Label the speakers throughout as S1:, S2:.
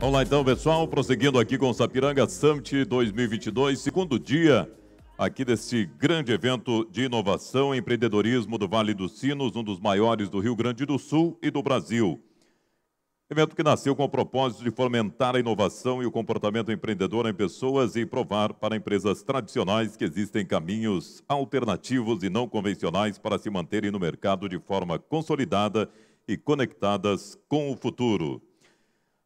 S1: Vamos lá então, pessoal, prosseguindo aqui com o Sapiranga Summit 2022, segundo dia aqui desse grande evento de inovação e empreendedorismo do Vale dos Sinos, um dos maiores do Rio Grande do Sul e do Brasil. Evento que nasceu com o propósito de fomentar a inovação e o comportamento empreendedor em pessoas e provar para empresas tradicionais que existem caminhos alternativos e não convencionais para se manterem no mercado de forma consolidada e conectadas com o futuro.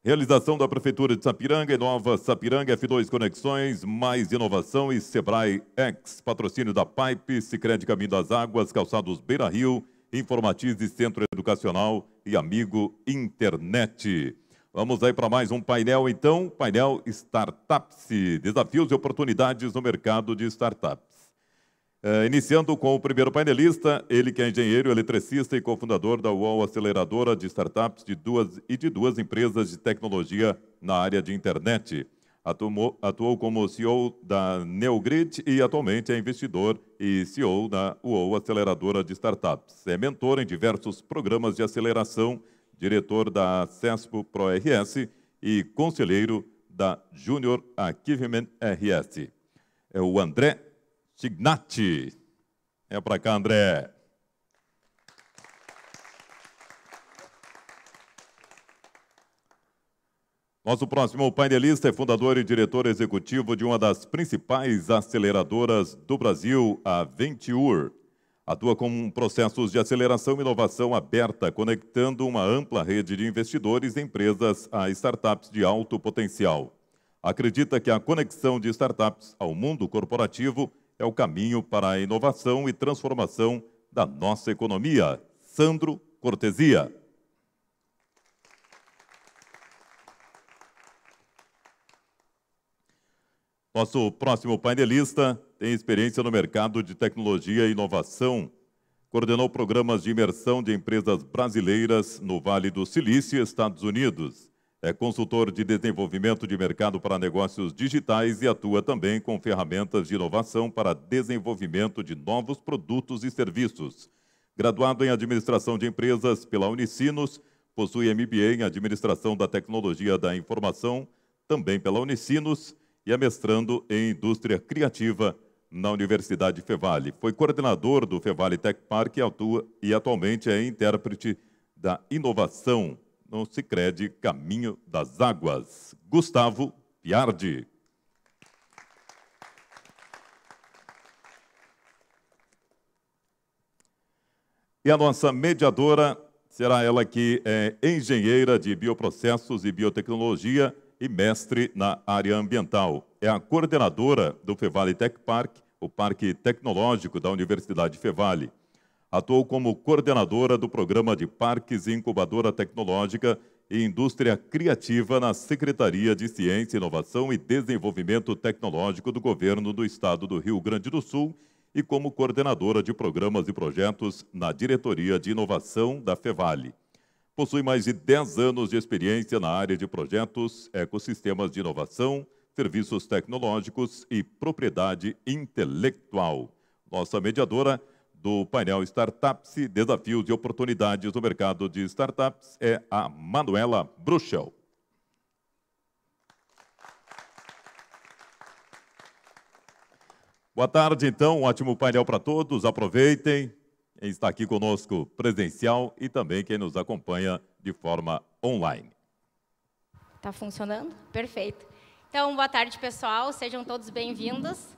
S1: Realização da Prefeitura de Sapiranga, Inova Sapiranga, F2 Conexões, Mais Inovação e Sebrae X, patrocínio da Pipe, Sicredi Caminho das Águas, Calçados Beira Rio, Informatize Centro Educacional e Amigo Internet. Vamos aí para mais um painel, então, painel Startups, desafios e oportunidades no mercado de startups. Iniciando com o primeiro painelista, ele que é engenheiro, eletricista e cofundador da UOL Aceleradora de Startups de duas empresas de tecnologia na área de internet. Atuou como CEO da Neogrid e atualmente é investidor e CEO da UOL Aceleradora de Startups. É mentor em diversos programas de aceleração, diretor da CESPO ProRS e conselheiro da Junior Achievement RS. É o André Cignati. É para cá, André. Nosso próximo painelista é fundador e diretor executivo de uma das principais aceleradoras do Brasil, a Venture. Atua com processos de aceleração e inovação aberta, conectando uma ampla rede de investidores e empresas a startups de alto potencial. Acredita que a conexão de startups ao mundo corporativo é o caminho para a inovação e transformação da nossa economia. Sandro Cortesia. Nosso próximo painelista tem experiência no mercado de tecnologia e inovação. Coordenou programas de imersão de empresas brasileiras no Vale do Silício, Estados Unidos. É consultor de desenvolvimento de mercado para negócios digitais e atua também com ferramentas de inovação para desenvolvimento de novos produtos e serviços. Graduado em Administração de Empresas pela Unicinos, possui MBA em Administração da Tecnologia da Informação, também pela Unicinos, e é mestrando em Indústria Criativa na Universidade Fevale. Foi coordenador do Fevale Tech Park e atualmente é intérprete da inovação no Sicredi Caminho das Águas. Gustavo Piardi. E a nossa mediadora será ela que é engenheira de bioprocessos e biotecnologia e mestre na área ambiental. É a coordenadora do Fevale Tech Park, o Parque Tecnológico da Universidade Fevale. Atuou como coordenadora do Programa de Parques e Incubadora Tecnológica e Indústria Criativa na Secretaria de Ciência, Inovação e Desenvolvimento Tecnológico do Governo do Estado do Rio Grande do Sul e como coordenadora de programas e projetos na Diretoria de Inovação da Fevale. Possui mais de 10 anos de experiência na área de projetos, ecossistemas de inovação, serviços tecnológicos e propriedade intelectual. Nossa mediadora do painel Startups, Desafios e Oportunidades no Mercado de Startups é a Manuela Bruchel. Boa tarde, então. Um ótimo painel para todos. Aproveitem. Quem está aqui conosco presencial e também quem nos acompanha de forma online.
S2: Está funcionando? Perfeito. Então, boa tarde, pessoal. Sejam todos bem-vindos.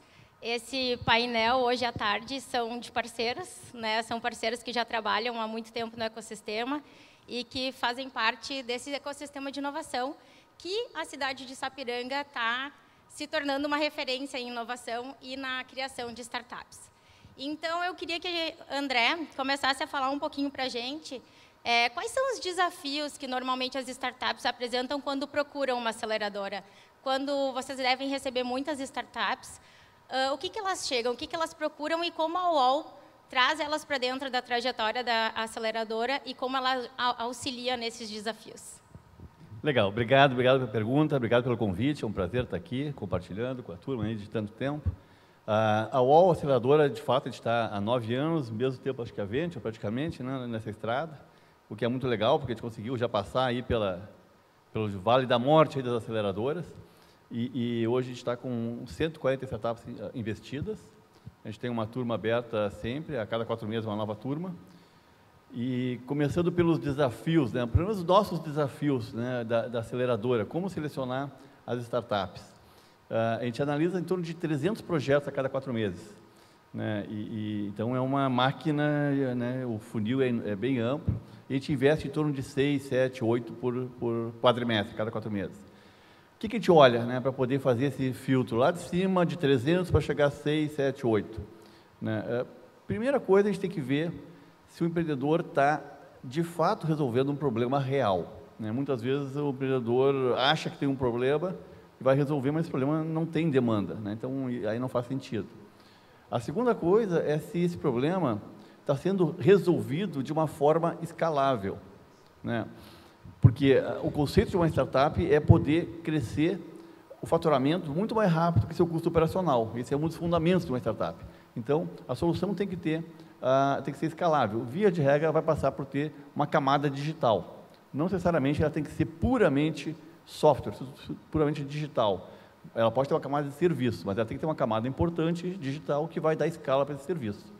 S2: Esse painel, hoje à tarde, são de parceiras, né? São parceiras que já trabalham há muito tempo no ecossistema e que fazem parte desse ecossistema de inovação que a cidade de Sapiranga está se tornando uma referência em inovação e na criação de startups. Então, eu queria que André começasse a falar um pouquinho para a gente quais são os desafios que normalmente as startups apresentam quando procuram uma aceleradora. Quando vocês devem receber muitas startups, o que elas chegam, o que elas procuram e como a UOL traz elas para dentro da trajetória da aceleradora e como ela auxilia nesses desafios.
S3: Legal, obrigado pela pergunta, obrigado pelo convite, é um prazer estar aqui compartilhando com a turma aí de tanto tempo. A UOL Aceleradora, de fato, está há 9 anos, mesmo tempo acho que a Venture, praticamente, né, nessa estrada, o que é muito legal, porque a gente conseguiu já passar aí pelo Vale da Morte aí das aceleradoras, e hoje a gente está com 140 startups investidas. A gente tem uma turma aberta sempre, a cada 4 meses uma nova turma. E começando pelos desafios, né? Pelo menos os nossos desafios, né, da aceleradora, como selecionar as startups. A gente analisa em torno de 300 projetos a cada 4 meses. Né? Então, é uma máquina, né? O funil é bem amplo, e a gente investe em torno de 6, 7, 8 por quadrimestre, a cada 4 meses. O que a gente olha, né, para poder fazer esse filtro? Lá de cima, de 300 para chegar a 6, 7, 8. Né? Primeira coisa, a gente tem que ver se o empreendedor está, de fato, resolvendo um problema real. Né? Muitas vezes o empreendedor acha que tem um problema e vai resolver, mas esse problema não tem demanda. Né? Então, aí não faz sentido. A segunda coisa é se esse problema está sendo resolvido de uma forma escalável. Né? Porque o conceito de uma startup é poder crescer o faturamento muito mais rápido que seu custo operacional. Esse é um dos fundamentos de uma startup. Então, a solução tem que ser escalável. Via de regra, ela vai passar por ter uma camada digital. Não necessariamente ela tem que ser puramente software, puramente digital. Ela pode ter uma camada de serviço, mas ela tem que ter uma camada importante digital que vai dar escala para esse serviço.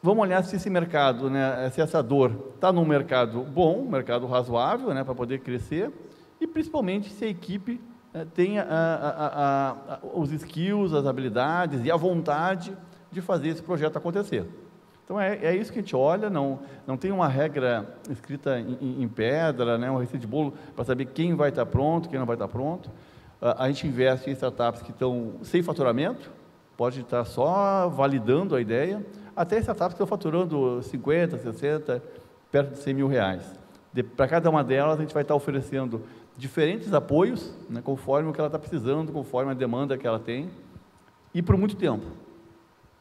S3: Vamos olhar se esse mercado, né, se essa dor está num mercado bom, um mercado razoável, né, para poder crescer, e principalmente se a equipe tem os skills, as habilidades e a vontade de fazer esse projeto acontecer. Então, é isso que a gente olha, não tem uma regra escrita em pedra, né, uma receita de bolo para saber quem vai estar pronto, quem não vai estar pronto. A gente investe em startups que estão sem faturamento, pode estar só validando a ideia, até startups que estão faturando 50, 60, perto de 100 mil reais. Para cada uma delas, a gente vai estar oferecendo diferentes apoios, né, conforme o que ela está precisando, conforme a demanda que ela tem, e por muito tempo.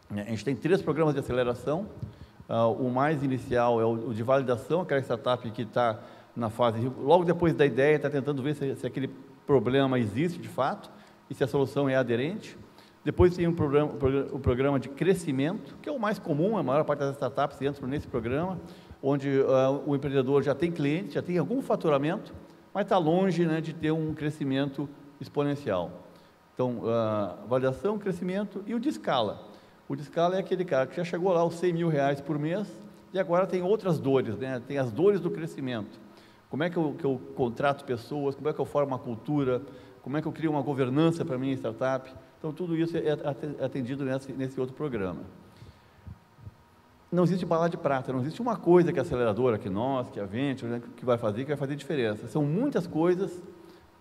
S3: A gente tem 3 programas de aceleração. O mais inicial é o de validação, aquela startup que está na fase, logo depois da ideia, está tentando ver se aquele problema existe de fato e se a solução é aderente. Depois tem o programa de crescimento, que é o mais comum, a maior parte das startups entram nesse programa, onde o empreendedor já tem cliente, já tem algum faturamento, mas está longe, né, de ter um crescimento exponencial. Então, validação, crescimento e o de escala. O de escala é aquele cara que já chegou lá aos 100 mil reais por mês e agora tem outras dores, né? Tem as dores do crescimento. Como é que eu contrato pessoas, como é que eu formo uma cultura, como é que eu crio uma governança para a minha startup. Então, tudo isso é atendido nesse outro programa. Não existe bala de prata, não existe uma coisa que a aceleradora, que nós, que a Venture, né, que vai fazer diferença. São muitas coisas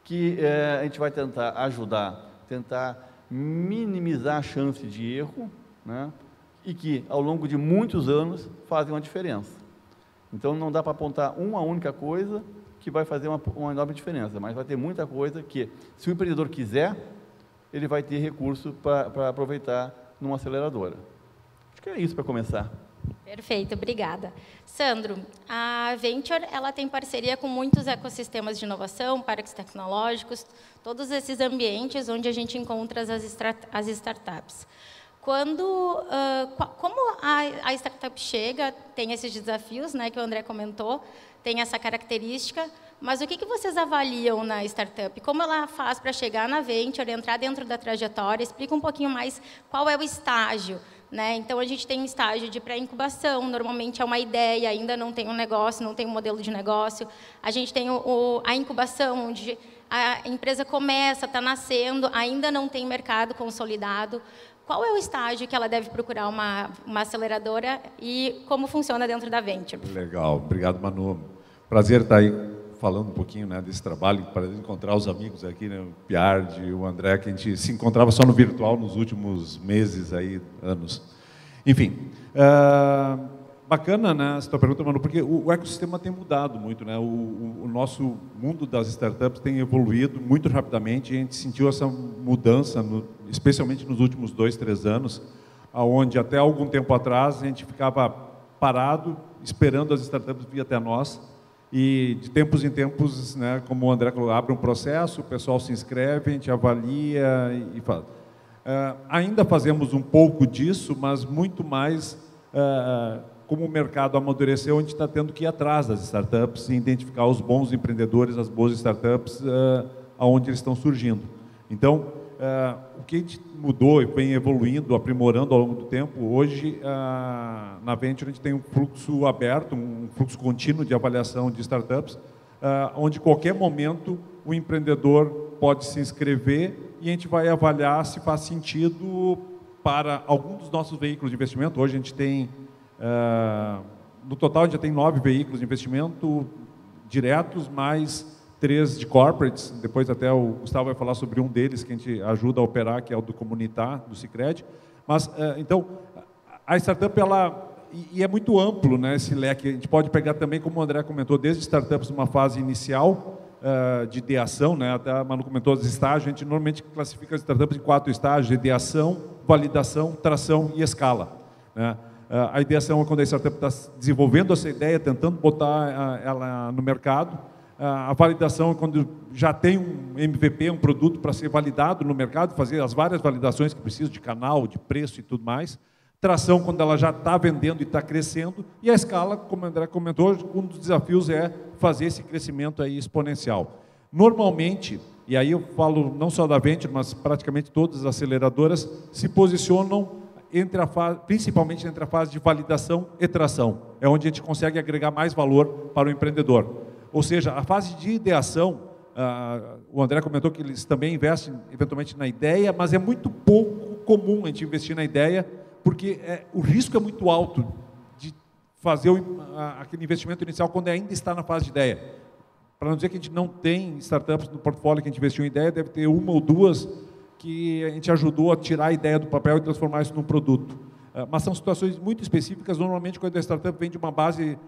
S3: que a gente vai tentar ajudar, tentar minimizar a chance de erro, né, e que, ao longo de muitos anos, fazem uma diferença. Então, não dá para apontar uma única coisa que vai fazer uma enorme diferença, mas vai ter muita coisa que, se o empreendedor quiser, ele vai ter recurso para aproveitar numa aceleradora. Acho que é isso para começar.
S2: Perfeito, obrigada. Sandro, a Venture ela tem parceria com muitos ecossistemas de inovação, parques tecnológicos, todos esses ambientes onde a gente encontra as startups. Como a startup chega, tem esses desafios, né, que o André comentou, tem essa característica, mas o que vocês avaliam na startup? Como ela faz para chegar na Venture, entrar dentro da trajetória? Explica um pouquinho mais qual é o estágio. Né? Então, a gente tem um estágio de pré-incubação, normalmente é uma ideia, ainda não tem um negócio, não tem um modelo de negócio. A gente tem a incubação, onde a empresa começa, está nascendo, ainda não tem mercado consolidado. Qual é o estágio que ela deve procurar uma aceleradora e como funciona dentro da Venture?
S4: Legal, obrigado, Manu. Prazer estar aí falando um pouquinho, né, desse trabalho, para encontrar os amigos aqui, né, o Piardi, o André, que a gente se encontrava só no virtual nos últimos meses, aí, anos. Enfim, bacana, né, essa tua pergunta, Manu, porque o ecossistema tem mudado muito, né, o nosso mundo das startups tem evoluído muito rapidamente e a gente sentiu essa mudança, especialmente nos últimos 2, 3 anos, onde até algum tempo atrás a gente ficava parado, esperando as startups vir até nós, e de tempos em tempos, né, como o André falou, abre um processo, o pessoal se inscreve, a gente avalia e faz. Ainda fazemos um pouco disso, mas muito mais como o mercado amadureceu, a gente está tendo que ir atrás das startups e identificar os bons empreendedores, as boas startups, aonde eles estão surgindo. Então, o que a gente mudou e vem evoluindo, aprimorando ao longo do tempo, hoje, na Venture, a gente tem um fluxo aberto, um fluxo contínuo de avaliação de startups, onde, qualquer momento, o empreendedor pode se inscrever e a gente vai avaliar se faz sentido para algum dos nossos veículos de investimento. Hoje, a gente tem, no total, a gente já tem 9 veículos de investimento diretos, mais 3 de corporates. Depois até o Gustavo vai falar sobre um deles que a gente ajuda a operar, que é o do Comunitar, do Sicredi. Mas, então, a startup, e é muito amplo, né, esse leque. A gente pode pegar também, como o André comentou, desde startups numa fase inicial, de ideação, né, até a Manu comentou os estágios. A gente normalmente classifica as startups em 4 estágios: ideação, validação, tração e escala, né? A ideação é quando a startup está desenvolvendo essa ideia, tentando botar ela no mercado. A validação é quando já tem um MVP, um produto para ser validado no mercado, fazer as várias validações que precisa, de canal, de preço e tudo mais. Tração, quando ela já está vendendo e está crescendo. E a escala, como o André comentou, um dos desafios é fazer esse crescimento aí exponencial. Normalmente, e aí eu falo não só da Venture, mas praticamente todas as aceleradoras se posicionam principalmente entre a fase de validação e tração. É onde a gente consegue agregar mais valor para o empreendedor. Ou seja, a fase de ideação, o André comentou que eles também investem eventualmente na ideia, mas é muito pouco comum a gente investir na ideia, porque o risco é muito alto de fazer aquele investimento inicial quando ainda está na fase de ideia. Para não dizer que a gente não tem startups no portfólio que a gente investiu em ideia, deve ter 1 ou 2 que a gente ajudou a tirar a ideia do papel e transformar isso num produto. Mas são situações muito específicas. Normalmente, quando a startup vem de uma base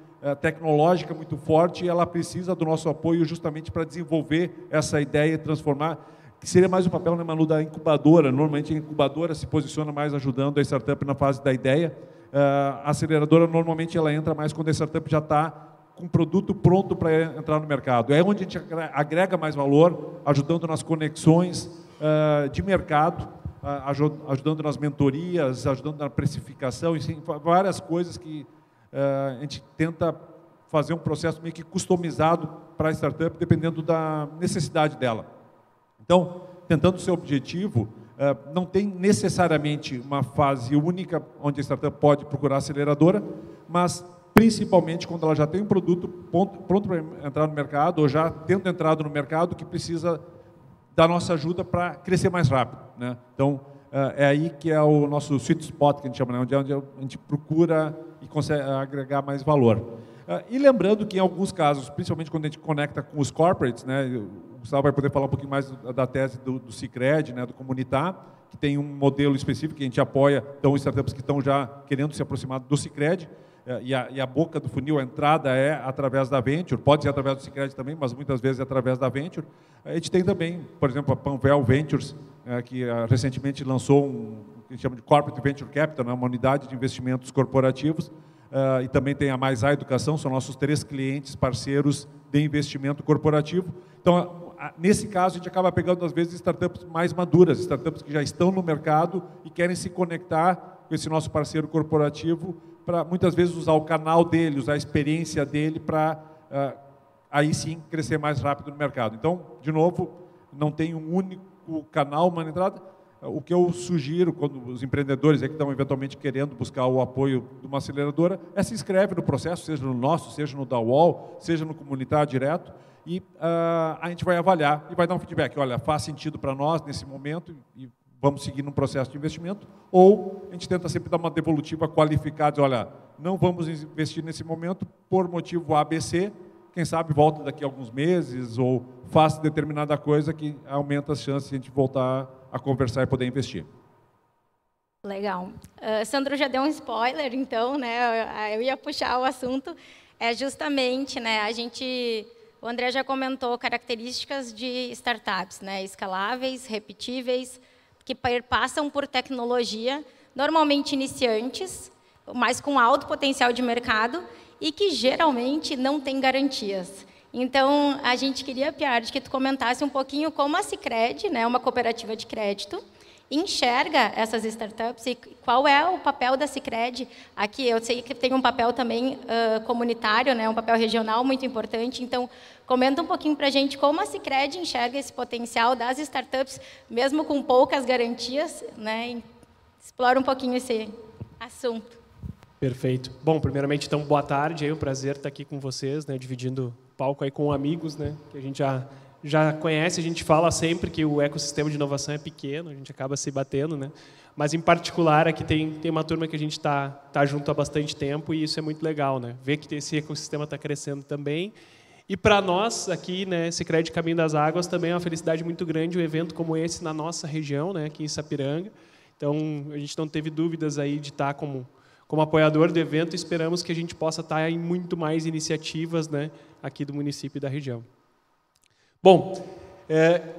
S4: tecnológica muito forte, ela precisa do nosso apoio justamente para desenvolver essa ideia e transformar, que seria mais o papel, né, Manu, da incubadora. Normalmente a incubadora se posiciona mais ajudando a startup na fase da ideia. A aceleradora, normalmente, ela entra mais quando a startup já está com um produto pronto para entrar no mercado. É onde a gente agrega mais valor, ajudando nas conexões de mercado, ajudando nas mentorias, ajudando na precificação, enfim, várias coisas que a gente tenta fazer um processo meio que customizado para a startup, dependendo da necessidade dela. Então, tentando ser objetivo, não tem necessariamente uma fase única onde a startup pode procurar a aceleradora, mas principalmente quando ela já tem um produto pronto para entrar no mercado, ou já tendo entrado no mercado, que precisa da nossa ajuda para crescer mais rápido, né? Então, é aí que é o nosso sweet spot, que a gente chama, né? Onde a gente procura e consegue agregar mais valor. E lembrando que, em alguns casos, principalmente quando a gente conecta com os corporates, né? O Gustavo vai poder falar um pouquinho mais da tese do Sicredi, né? Do Comunitar, que tem um modelo específico que a gente apoia, então, startups que estão já querendo se aproximar do Sicredi. E a boca do funil, a entrada é através da Venture, pode ser através do Sicredi também, mas muitas vezes é através da Venture. A gente tem também, por exemplo, a Panvel Ventures, que recentemente lançou que a gente chama de Corporate Venture Capital, né, uma unidade de investimentos corporativos, e também tem a Mais A Educação, são nossos 3 clientes parceiros de investimento corporativo. Então, nesse caso, a gente acaba pegando, às vezes, startups mais maduras, startups que já estão no mercado e querem se conectar com esse nosso parceiro corporativo, para muitas vezes usar o canal dele, usar a experiência dele para, aí sim, crescer mais rápido no mercado. Então, de novo, não tem um único canal, uma entrada. O que eu sugiro, quando os empreendedores que estão eventualmente querendo buscar o apoio de uma aceleradora, se inscreve no processo, seja no nosso, seja no da UOL, seja no Comunitar direto, e a gente vai avaliar e vai dar um feedback. Olha, faz sentido para nós nesse momento e vamos seguir num processo de investimento, ou a gente tenta sempre dar uma devolutiva qualificada, dizer, olha, não vamos investir nesse momento por motivo ABC, quem sabe volta daqui a alguns meses, ou faça determinada coisa que aumenta as chances de a gente voltar a conversar e poder investir.
S2: Legal. Sandro já deu um spoiler, então, né? Eu ia puxar o assunto. É justamente, né? O André já comentou características de startups, né? Escaláveis, repetíveis, que passam por tecnologia, normalmente iniciantes, mas com alto potencial de mercado e que geralmente não tem garantias. Então, a gente queria, Piard, que tu comentasse um pouquinho como a Sicredi, né, uma cooperativa de crédito, enxerga essas startups e qual é o papel da Sicredi aqui. Eu sei que tem um papel também comunitário, né, um papel regional muito importante. Então, comenta um pouquinho para a gente como a Sicredi enxerga esse potencial das startups, mesmo com poucas garantias, né? Explora um pouquinho esse assunto.
S5: Perfeito. Bom, primeiramente, então, boa tarde. É um prazer estar aqui com vocês, né, dividindo palco aí com amigos, né, que a gente já conhece. A gente fala sempre que o ecossistema de inovação é pequeno, a gente acaba se batendo, né? Mas, em particular, aqui tem uma turma que a gente tá junto há bastante tempo e isso é muito legal, né? Ver que esse ecossistema está crescendo também. E, para nós, aqui, né, Sicredi Caminho das Águas, também é uma felicidade muito grande um evento como esse na nossa região, né, aqui em Sapiranga. Então, a gente não teve dúvidas aí de estar como apoiador do evento, esperamos que a gente possa estar em muito mais iniciativas, né, aqui do município e da região. Bom,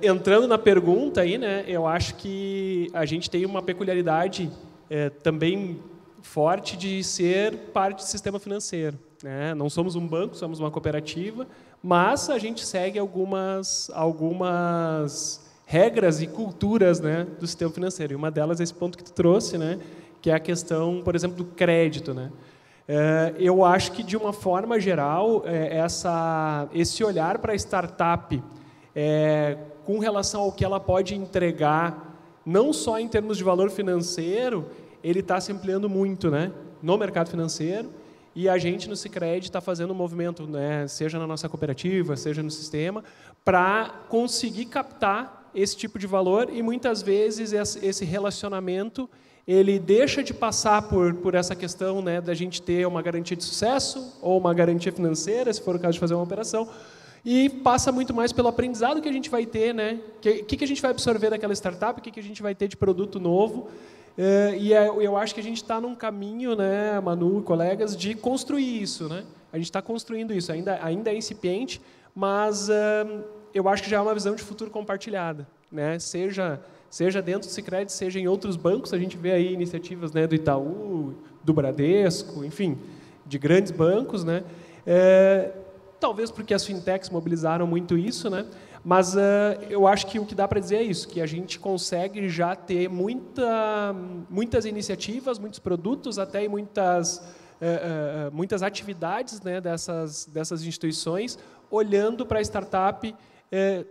S5: entrando na pergunta aí, né, eu acho que a gente tem uma peculiaridade também forte de ser parte do sistema financeiro, né? Não somos um banco, somos uma cooperativa, mas a gente segue algumas regras e culturas, né, do sistema financeiro. E uma delas é esse ponto que tu trouxe, né, que é a questão, por exemplo, do crédito, né? Eu acho que, de uma forma geral, esse olhar para a startup com relação ao que ela pode entregar, não só em termos de valor financeiro, ele está se ampliando muito, né, no mercado financeiro, e a gente, no Sicredi, está fazendo um movimento, né, seja na nossa cooperativa, seja no sistema, para conseguir captar esse tipo de valor, e, muitas vezes, esse relacionamento ele deixa de passar por essa questão, né, da gente ter uma garantia de sucesso ou uma garantia financeira, se for o caso de fazer uma operação, e passa muito mais pelo aprendizado que a gente vai ter, né, que a gente vai absorver daquela startup, o que a gente vai ter de produto novo. E eu acho que a gente está num caminho, né, Manu e colegas, de construir isso, né? A gente está construindo isso, ainda é incipiente, mas eu acho que já é uma visão de futuro compartilhada, né? Seja dentro do Sicredi, seja em outros bancos, a gente vê aí iniciativas, né, do Itaú, do Bradesco, enfim, de grandes bancos, né? Talvez porque as fintechs mobilizaram muito isso, né? Mas eu acho que o que dá para dizer é isso, que a gente consegue já ter muitas iniciativas, muitos produtos, até e muitas atividades, né, dessas instituições, olhando para a startup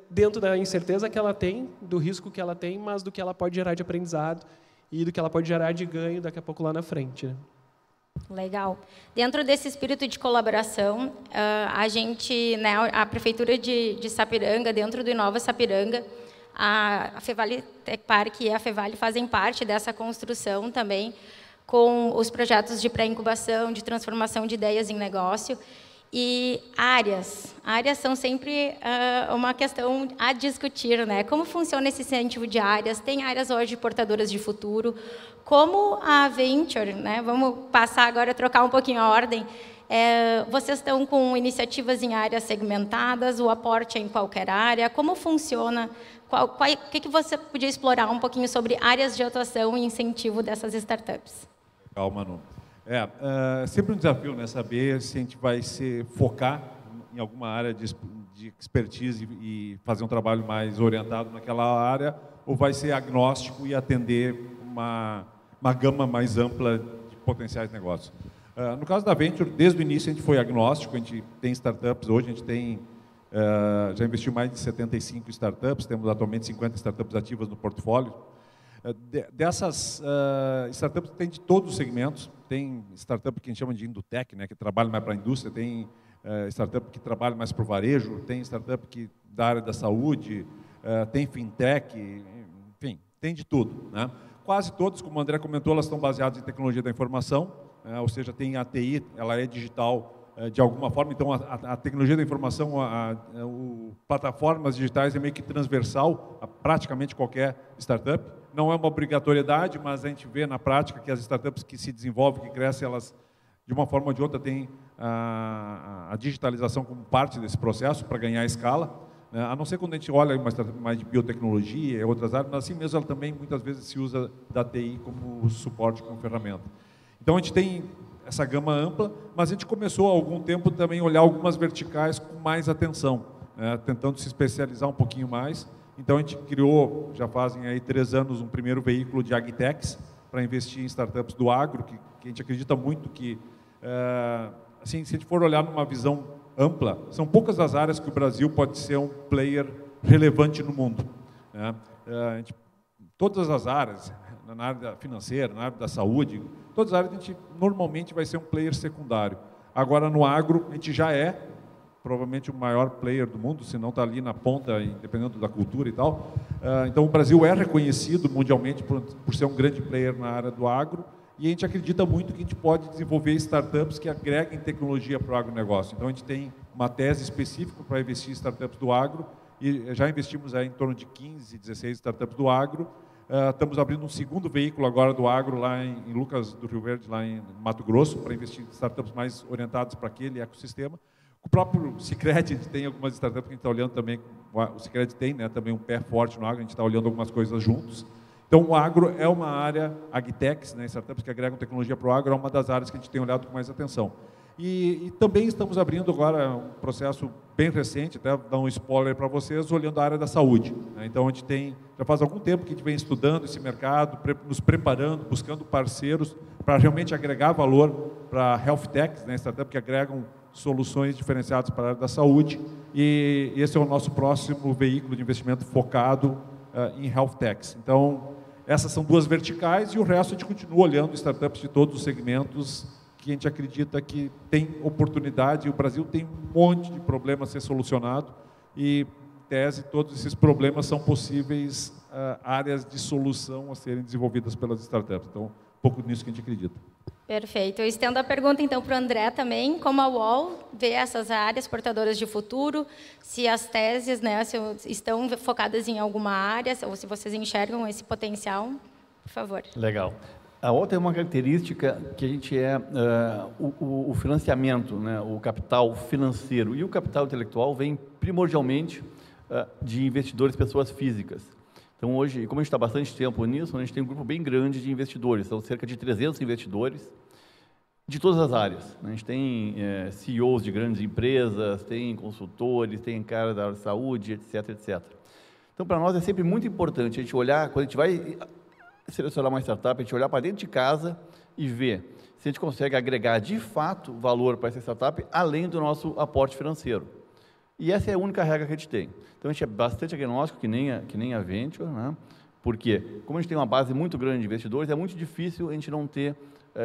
S5: dentro da incerteza que ela tem, do risco que ela tem, mas do que ela pode gerar de aprendizado e do que ela pode gerar de ganho daqui a pouco lá na frente, né?
S2: Legal. Dentro desse espírito de colaboração, a gente, né, a Prefeitura de Sapiranga, dentro do Inova Sapiranga, a Fevale Tech Park e a Fevale fazem parte dessa construção também, com os projetos de pré-incubação, de transformação de ideias em negócio. E áreas são sempre uma questão a discutir, né? Como funciona esse incentivo de áreas? Tem áreas hoje portadoras de futuro. Como a Venture, né? Vamos passar agora a trocar um pouquinho a ordem. Vocês estão com iniciativas em áreas segmentadas, o aporte é em qualquer área? Como funciona? O que você podia explorar um pouquinho sobre áreas de atuação e incentivo dessas startups?
S4: Legal, Manu. Sempre um desafio, né, saber se a gente vai se focar em alguma área de expertise e fazer um trabalho mais orientado naquela área, ou vai ser agnóstico e atender uma gama mais ampla de potenciais negócios. No caso da Venture, desde o início a gente foi agnóstico, a gente tem startups, hoje a gente tem, já investiu mais de 75 startups, temos atualmente 50 startups ativas no portfólio. Dessas startups tem de todos os segmentos, tem startup que a gente chama de Indutech, né, que trabalha mais para a indústria, tem startup que trabalha mais para o varejo, tem startup que da área da saúde, tem fintech, enfim, tem de tudo, né? Quase todas, como o André comentou, elas estão baseadas em tecnologia da informação, ou seja, tem a TI, ela é digital de alguma forma, então a tecnologia da informação, plataformas digitais é meio que transversal a praticamente qualquer startup. Não é uma obrigatoriedade, mas a gente vê na prática que as startups que se desenvolvem, que crescem, elas, de uma forma ou de outra, têm a digitalização como parte desse processo para ganhar escala. A não ser quando a gente olha uma startup mais de biotecnologia e outras áreas, mas assim mesmo ela também muitas vezes se usa da TI como suporte, como ferramenta. Então a gente tem essa gama ampla, mas a gente começou há algum tempo também a olhar algumas verticais com mais atenção, tentando se especializar um pouquinho mais. Então, a gente criou, já fazem aí 3 anos, um primeiro veículo de agtechs para investir em startups do agro, que a gente acredita muito que, assim, se a gente for olhar numa visão ampla, são poucas as áreas que o Brasil pode ser um player relevante no mundo, né? Todas as áreas, na área financeira, na área da saúde, todas as áreas a gente normalmente vai ser um player secundário. Agora, no agro, a gente já é provavelmente o maior player do mundo, se não está ali na ponta, dependendo da cultura e tal. Então, o Brasil é reconhecido mundialmente por ser um grande player na área do agro, e a gente acredita muito que a gente pode desenvolver startups que agreguem tecnologia para o agronegócio. Então, a gente tem uma tese específica para investir em startups do agro, e já investimos aí em torno de 15, 16 startups do agro. Estamos abrindo um segundo veículo agora do agro lá em Lucas do Rio Verde, lá em Mato Grosso, para investir em startups mais orientadas para aquele ecossistema. O próprio Sicredi, a gente tem algumas startups que a gente está olhando também, o Sicredi tem, né, também um pé forte no agro, a gente está olhando algumas coisas juntos. Então, o agro é uma área, agtechs, né, startups que agregam tecnologia para o agro, é uma das áreas que a gente tem olhado com mais atenção. E também estamos abrindo agora um processo bem recente, até dar um spoiler para vocês, olhando a área da saúde, né? Então, a gente tem, já faz algum tempo que a gente vem estudando esse mercado, nos preparando, buscando parceiros para realmente agregar valor para health techs, né, startups que agregam soluções diferenciadas para a área da saúde, e esse é o nosso próximo veículo de investimento focado em health techs. Então, essas são 2 verticais, e o resto a gente continua olhando startups de todos os segmentos que a gente acredita que tem oportunidade. O Brasil tem um monte de problemas a ser solucionado, e, em tese, todos esses problemas são possíveis áreas de solução a serem desenvolvidas pelas startups. Então, um pouco nisso que a gente acredita.
S2: Perfeito. Eu estendo a pergunta, então, para o André também. Como a UOL vê essas áreas portadoras de futuro, se as teses, né, se estão focadas em alguma área, ou se vocês enxergam esse potencial, por favor.
S3: Legal. A UOL tem uma característica que a gente o financiamento, né, o capital financeiro e o capital intelectual vem primordialmente de investidores, pessoas físicas. Então, hoje, como a gente está há bastante tempo nisso, a gente tem um grupo bem grande de investidores, são cerca de 300 investidores de todas as áreas. A gente tem CEOs de grandes empresas, tem consultores, tem cara da área de saúde, etc, etc. Então, para nós é sempre muito importante a gente olhar, quando a gente vai selecionar uma startup, a gente olhar para dentro de casa e ver se a gente consegue agregar de fato valor para essa startup, além do nosso aporte financeiro. E essa é a única regra que a gente tem. Então, a gente é bastante agnóstico, que nem a Venture, né? Porque, como a gente tem uma base muito grande de investidores, é muito difícil a gente não ter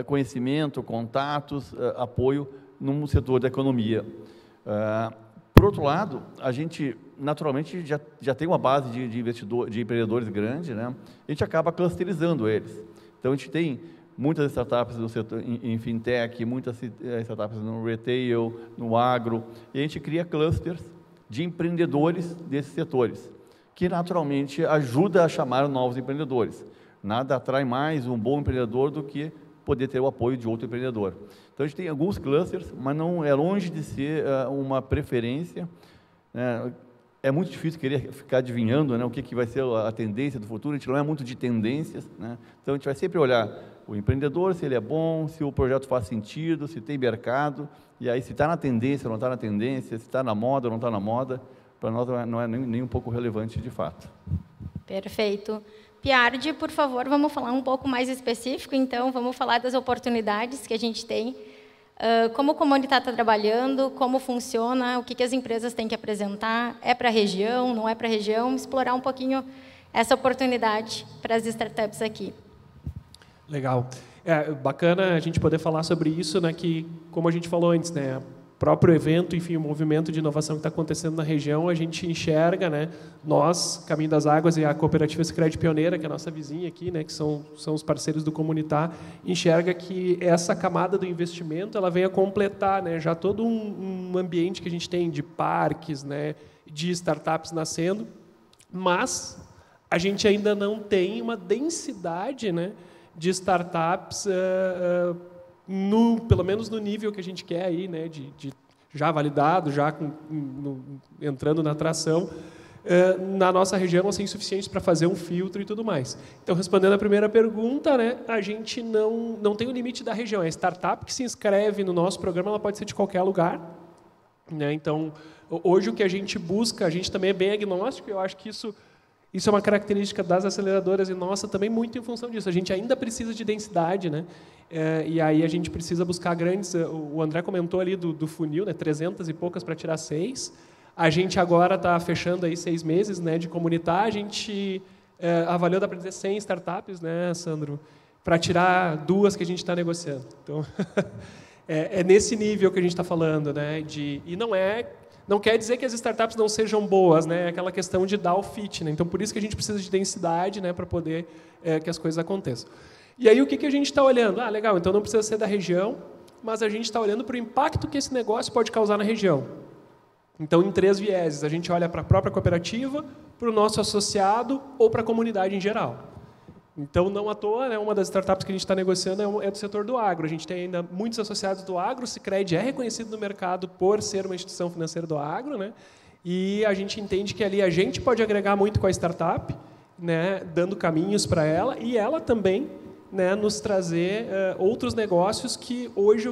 S3: conhecimento, contatos, apoio num setor da economia. Por outro lado, a gente, naturalmente, já tem uma base de empreendedores grande, né? A gente acaba clusterizando eles. Então, a gente tem muitas startups no setor, em fintech, muitas startups no retail, no agro, e a gente cria clusters de empreendedores desses setores, que naturalmente ajuda a chamar novos empreendedores. Nada atrai mais um bom empreendedor do que poder ter o apoio de outro empreendedor. Então, a gente tem alguns clusters, mas não é longe de ser uma preferência, né? É muito difícil querer ficar adivinhando, né, o que vai ser a tendência do futuro, a gente não é muito de tendências, né? Então, a gente vai sempre olhar o empreendedor, se ele é bom, se o projeto faz sentido, se tem mercado, e aí se está na tendência ou não está na tendência, se está na moda ou não está na moda, para nós não é nem um pouco relevante de fato.
S2: Perfeito. Piardi, por favor, vamos falar um pouco mais específico, então, vamos falar das oportunidades que a gente tem, como o Comunitat está trabalhando, como funciona, o que as empresas têm que apresentar, é para a região, não é para a região, explorar um pouquinho essa oportunidade para as startups aqui.
S5: Legal. Bacana a gente poder falar sobre isso, né, que, como a gente falou antes, né, próprio evento, enfim, o movimento de inovação que está acontecendo na região, a gente enxerga, né, nós, Caminho das Águas e a Cooperativa Sicredi Pioneira, que é a nossa vizinha aqui, né, que são os parceiros do Comunitat, enxerga que essa camada do investimento ela vem a completar, né, já todo um ambiente que a gente tem de parques, né, de startups nascendo, mas a gente ainda não tem uma densidade, né, de startups pelo menos no nível que a gente quer aí, né, de já validado, já entrando na atração, na nossa região, assim, suficientes para fazer um filtro e tudo mais. Então, respondendo a primeira pergunta, né, a gente não tem o limite da região. A startup que se inscreve no nosso programa, ela pode ser de qualquer lugar, né? Então, hoje o que a gente busca, a gente também é bem agnóstico, eu acho que isso Isso é uma característica das aceleradoras e nossa também muito em função disso. A gente ainda precisa de densidade, né? E aí a gente precisa buscar grandes... O André comentou ali do funil, né? 300 e poucas para tirar 6. A gente agora está fechando aí 6 meses, né, de comunitar. A gente avaliou, dá para dizer, 100 startups, né, Sandro? Para tirar 2 que a gente está negociando. Então, é nesse nível que a gente está falando, né? E não quer dizer que as startups não sejam boas, né? É aquela questão de dar o fit, né? Então, por isso que a gente precisa de densidade, né, para poder que as coisas aconteçam. E aí, o que a gente está olhando? Legal, então não precisa ser da região, mas a gente está olhando para o impacto que esse negócio pode causar na região. Então, em 3 vieses, a gente olha para a própria cooperativa, para o nosso associado ou para a comunidade em geral. Então, não à toa, né, uma das startups que a gente está negociando é do setor do agro. A gente tem ainda muitos associados do agro, o Sicredi é reconhecido no mercado por ser uma instituição financeira do agro, né, e a gente entende que ali a gente pode agregar muito com a startup, né, dando caminhos para ela, e ela também, né, nos trazer outros negócios que hoje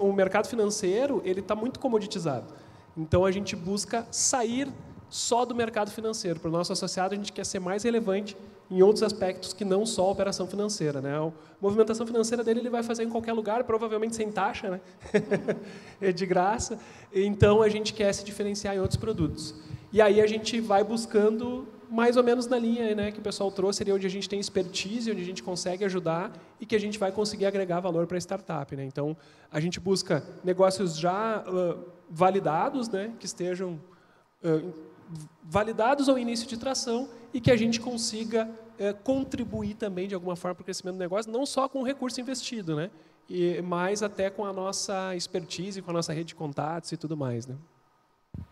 S5: o mercado financeiro ele está muito comoditizado. Então, a gente busca sair só do mercado financeiro. Para o nosso associado, a gente quer ser mais relevante em outros aspectos que não só a operação financeira, né? A movimentação financeira dele ele vai fazer em qualquer lugar, provavelmente sem taxa, né? É de graça. Então, a gente quer se diferenciar em outros produtos. E aí a gente vai buscando mais ou menos na linha, né, que o pessoal trouxe, ali onde a gente tem expertise, onde a gente consegue ajudar e que a gente vai conseguir agregar valor para a startup, né? Então, a gente busca negócios já validados, né, que estejam validados ao início de tração e que a gente consiga contribuir também de alguma forma para o crescimento do negócio, não só com o recurso investido, né, mas até com a nossa expertise, com a nossa rede de contatos e tudo mais, né?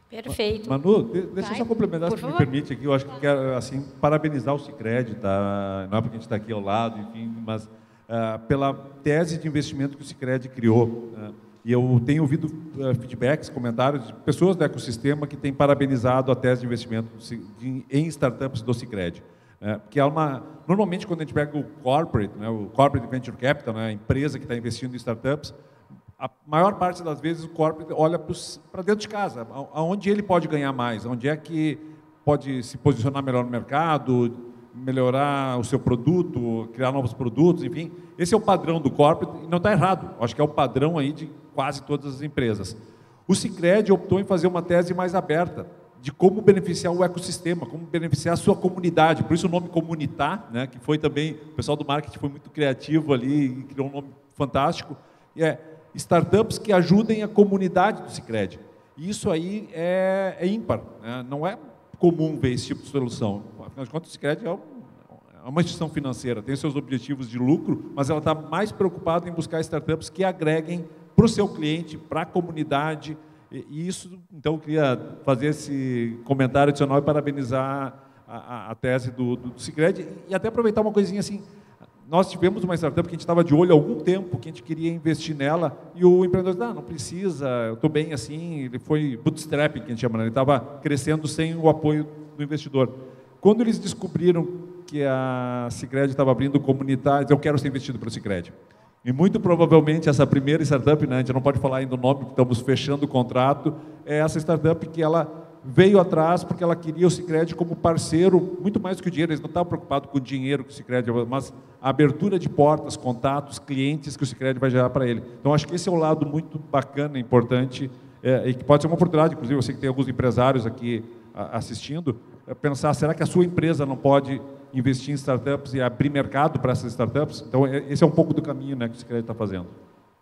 S2: Perfeito.
S4: Manu, deixa eu só complementar, se me permite aqui. Eu acho que quero assim, parabenizar o Sicredi, tá? Não é porque a gente está aqui ao lado, enfim, mas pela tese de investimento que o Sicredi criou. E eu tenho ouvido feedbacks, comentários de pessoas do ecossistema que têm parabenizado a tese de investimento em startups do Sicredi. Porque normalmente, quando a gente pega o corporate, né, o corporate venture capital, né, a empresa que está investindo em startups, a maior parte das vezes o corporate olha para dentro de casa, aonde ele pode ganhar mais, onde é que pode se posicionar melhor no mercado, melhorar o seu produto, criar novos produtos, enfim. Esse é o padrão do corporate e não está errado. Acho que é o padrão aí de quase todas as empresas. O Sicredi optou em fazer uma tese mais aberta de como beneficiar o ecossistema, como beneficiar a sua comunidade. Por isso o nome Comunitar, né, que foi também, o pessoal do marketing foi muito criativo ali e criou um nome fantástico. E startups que ajudem a comunidade do Sicredi. E isso aí é ímpar, né? Não é comum ver esse tipo de solução. Afinal de contas, o Sicredi é uma instituição financeira, tem seus objetivos de lucro, mas ela está mais preocupada em buscar startups que agreguem para o seu cliente, para a comunidade. E isso, então, eu queria fazer esse comentário adicional e parabenizar a tese do Sicredi. E até aproveitar uma coisinha assim. Nós tivemos uma startup que a gente estava de olho há algum tempo, que a gente queria investir nela, e o empreendedor disse, não precisa, eu estou bem assim, ele foi bootstrapping, que a gente chama, né? Ele estava crescendo sem o apoio do investidor. Quando eles descobriram que a Sicredi estava abrindo comunitários, eu quero ser investido pelo Sicredi. E muito provavelmente essa primeira startup, né, a gente não pode falar ainda o nome, porque estamos fechando o contrato, é essa startup que ela veio atrás porque ela queria o Sicredi como parceiro, muito mais do que o dinheiro, eles não estavam preocupados com o dinheiro que o Sicredi, mas a abertura de portas, contatos, clientes que o Sicredi vai gerar para ele. Então, acho que esse é um lado muito bacana, importante, e que pode ser uma oportunidade, inclusive, eu sei que tem alguns empresários aqui assistindo, pensar, será que a sua empresa não pode investir em startups e abrir mercado para essas startups? Então, esse é um pouco do caminho, né, que o Sicredi está fazendo.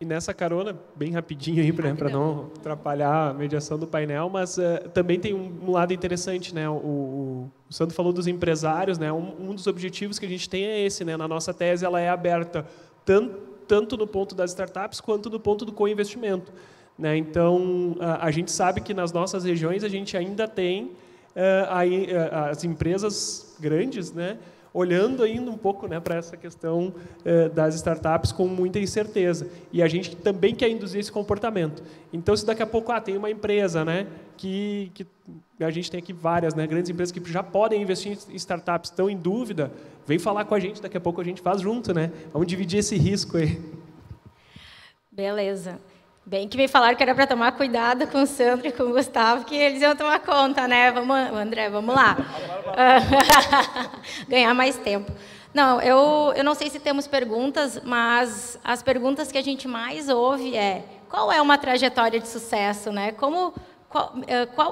S5: E nessa carona, bem rapidinho aí, para não atrapalhar a mediação do painel, mas também tem um lado interessante, né? O Sandro falou dos empresários, né? Um dos objetivos que a gente tem é esse, né? Na nossa tese, ela é aberta tanto no ponto das startups quanto no ponto do co-investimento, né? Então, a gente sabe que nas nossas regiões a gente ainda tem as empresas grandes, né? Olhando ainda um pouco, né, para essa questão das startups com muita incerteza. E a gente também quer induzir esse comportamento. Então, se daqui a pouco tem uma empresa, né, que a gente tem aqui várias, né, grandes empresas que já podem investir em startups, estão em dúvida, vem falar com a gente, daqui a pouco a gente faz junto, né? Vamos dividir esse risco aí.
S2: Beleza. Bem que me falaram que era para tomar cuidado com o Sandro e com o Gustavo, que eles iam tomar conta, né? Vamos, André, vamos lá. Ganhar mais tempo. Não, eu não sei se temos perguntas, mas as perguntas que a gente mais ouve é: qual é uma trajetória de sucesso, né? Qual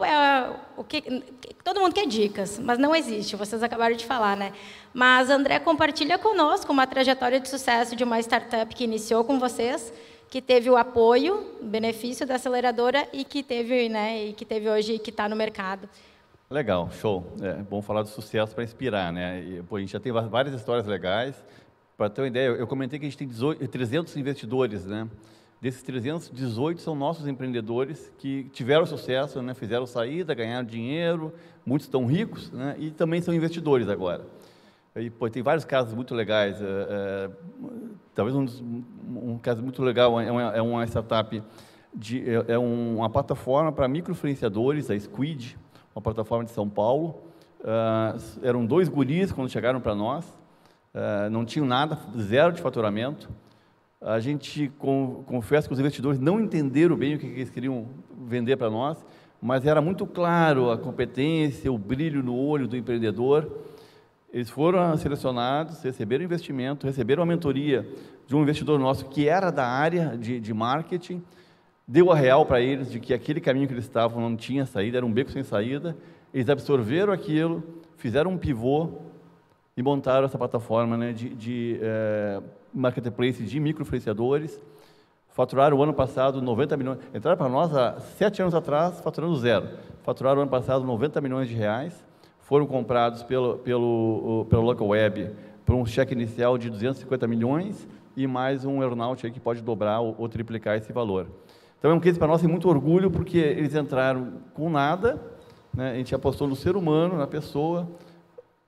S2: é o que todo mundo quer dicas, mas não existe. Vocês acabaram de falar, né? Mas André, compartilha conosco uma trajetória de sucesso de uma startup que iniciou com vocês, que teve o apoio, o benefício da aceleradora e que teve, né? E que teve hoje, que está no mercado.
S3: Legal, show. É bom falar do sucesso para inspirar, né? E, pô, a gente já tem várias histórias legais. Para ter uma ideia, eu comentei que a gente tem 300 investidores, né? Desses 318 são nossos empreendedores que tiveram sucesso, né? Fizeram saída, ganharam dinheiro, muitos estão ricos, né? E também são investidores agora. E, pô, tem vários casos muito legais. Talvez um caso muito legal é uma startup, uma plataforma para microinfluenciadores, a Squid, uma plataforma de São Paulo. Eram 2 guris quando chegaram para nós, não tinham nada, 0 de faturamento. A gente, confesso que os investidores não entenderam bem o que eles queriam vender para nós, mas era muito claro a competência, o brilho no olho do empreendedor. Eles foram selecionados, receberam investimento, receberam a mentoria de um investidor nosso que era da área de marketing, deu a real para eles de que aquele caminho que eles estavam não tinha saída, era um beco sem saída. Eles absorveram aquilo, fizeram um pivô e montaram essa plataforma, né, de marketplace de microinfluenciadores. Faturaram o ano passado 90 milhões. Entraram para nós há 7 anos atrás, faturando 0. Faturaram o ano passado 90 milhões de reais. Foram comprados pelo Local Web por um cheque inicial de 250 milhões e mais um earnout aí que pode dobrar ou triplicar esse valor. Então, é um case para nós, tem muito orgulho, porque eles entraram com nada, né? A gente apostou no ser humano, na pessoa,